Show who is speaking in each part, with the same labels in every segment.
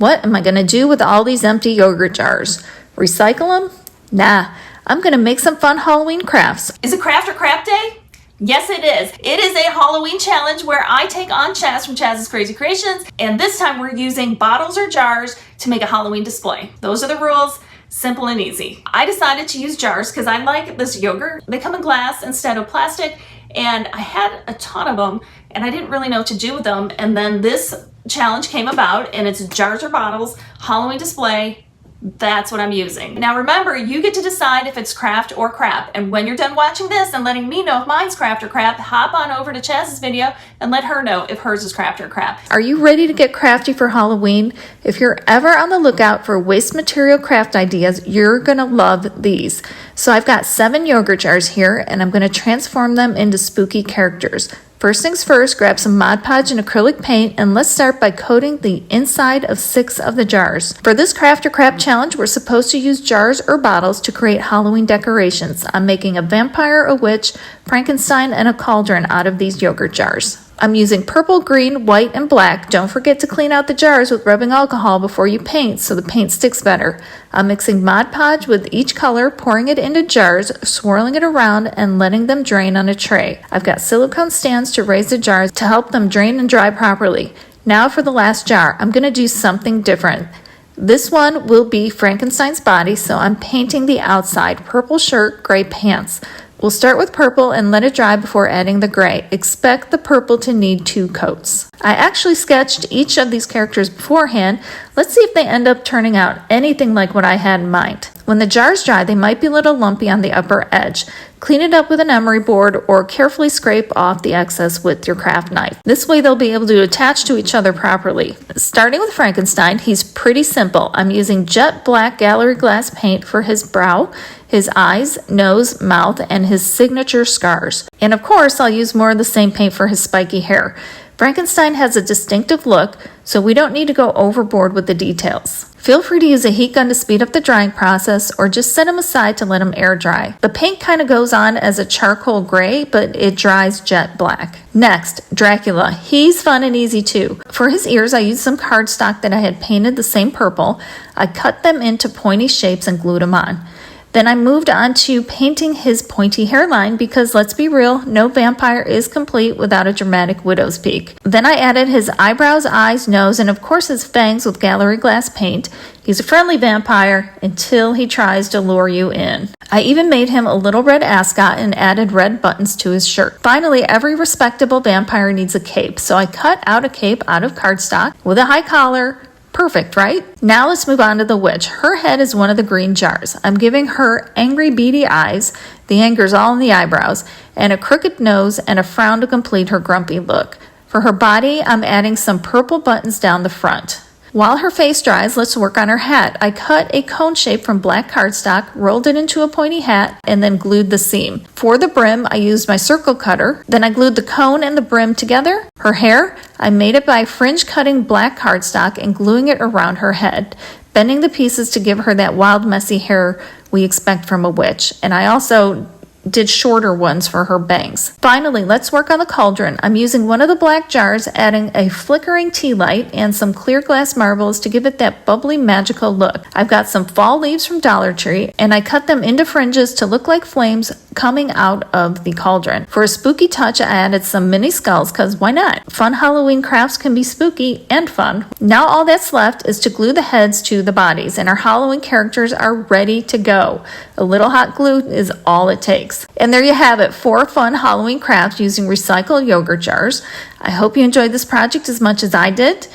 Speaker 1: What am I going to do with all these empty yogurt jars? Recycle them? Nah, I'm going to make some fun Halloween crafts.
Speaker 2: Is it Craft or Crap Day? Yes, it is. It is a Halloween challenge where I take on Chaz from Chaz's Crazy Creations, and this time we're using bottles or jars to make a Halloween display. Those are the rules. Simple and easy. I decided to use jars because I like this yogurt. They come in glass instead of plastic, and I had a ton of them, and I didn't really know what to do with them, and then this challenge came about, and it's jars or bottles, Halloween display. That's what I'm using. Now remember, you get to decide if it's craft or crap. And when you're done watching this and letting me know if mine's craft or crap, hop on over to Chaz's video and let her know if hers is craft or crap.
Speaker 1: Are you ready to get crafty for Halloween? If you're ever on the lookout for waste material craft ideas, you're gonna love these. So I've got 7 yogurt jars here, and I'm gonna transform them into spooky characters. First things first, grab some Mod Podge and acrylic paint, and let's start by coating the inside of 6 of the jars. For this craft or crap challenge, we're supposed to use jars or bottles to create Halloween decorations. I'm making a vampire, a witch, Frankenstein, and a cauldron out of these yogurt jars. I'm using purple, green, white, and black. Don't forget to clean out the jars with rubbing alcohol before you paint so the paint sticks better. I'm mixing Mod Podge with each color, pouring it into jars, swirling it around, and letting them drain on a tray. I've got silicone stands to raise the jars to help them drain and dry properly. Now for the last jar, I'm going to do something different. This one will be Frankenstein's body, so I'm painting the outside, purple shirt, gray pants. We'll start with purple and let it dry before adding the gray. Expect the purple to need 2 coats. I actually sketched each of these characters beforehand. Let's see if they end up turning out anything like what I had in mind. When the jars dry, they might be a little lumpy on the upper edge. Clean it up with an emery board or carefully scrape off the excess with your craft knife. This way they'll be able to attach to each other properly. Starting with Frankenstein, he's pretty simple. I'm using jet black gallery glass paint for his brow, his eyes, nose, mouth, and his signature scars. And of course, I'll use more of the same paint for his spiky hair. Frankenstein has a distinctive look, so we don't need to go overboard with the details. Feel free to use a heat gun to speed up the drying process, or just set them aside to let them air dry. The paint kind of goes on as a charcoal gray, but it dries jet black. Next, Dracula. He's fun and easy too. For his ears, I used some cardstock that I had painted the same purple. I cut them into pointy shapes and glued them on. Then I moved on to painting his pointy hairline because, let's be real, no vampire is complete without a dramatic widow's peak. Then I added his eyebrows, eyes, nose, and of course his fangs with gallery glass paint. He's a friendly vampire until he tries to lure you in. I even made him a little red ascot and added red buttons to his shirt. Finally, every respectable vampire needs a cape, so I cut out a cape out of cardstock with a high collar. Perfect, right? Now let's move on to the witch. Her head is one of the green jars. I'm giving her angry, beady eyes, the anger's all in the eyebrows, and a crooked nose and a frown to complete her grumpy look. For her body, I'm adding some purple buttons down the front. While her face dries, let's work on her hat. I cut a cone shape from black cardstock, rolled it into a pointy hat, and then glued the seam. For the brim, I used my circle cutter. Then I glued the cone and the brim together. Her hair, I made it by fringe cutting black cardstock and gluing it around her head, bending the pieces to give her that wild, messy hair we expect from a witch. And I also did shorter ones for her bangs. Finally, let's work on the cauldron. I'm using one of the black jars, adding a flickering tea light and some clear glass marbles to give it that bubbly, magical look. I've got some fall leaves from Dollar Tree, and I cut them into fringes to look like flames coming out of the cauldron. For a spooky touch, I added some mini skulls, because why not? Fun Halloween crafts can be spooky and fun. Now all that's left is to glue the heads to the bodies, and our Halloween characters are ready to go. A little hot glue is all it takes. And there you have it, 4 fun Halloween crafts using recycled yogurt jars. I hope you enjoyed this project as much as I did.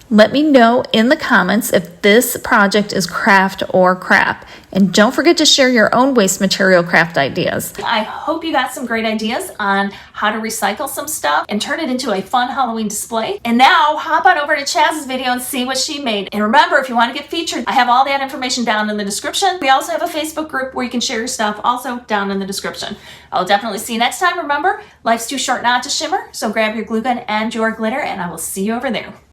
Speaker 1: Let me know in the comments if this project is craft or crap. And don't forget to share your own waste material craft ideas.
Speaker 2: I hope you got some great ideas on how to recycle some stuff and turn it into a fun Halloween display. And now hop on over to Chaz's video and see what she made. And remember, if you want to get featured, I have all that information down in the description. We also have a Facebook group where you can share your stuff, also down in the description. I'll definitely see you next time. Remember, life's too short not to shimmer, so grab your glue gun and your glitter, and I will see you over there.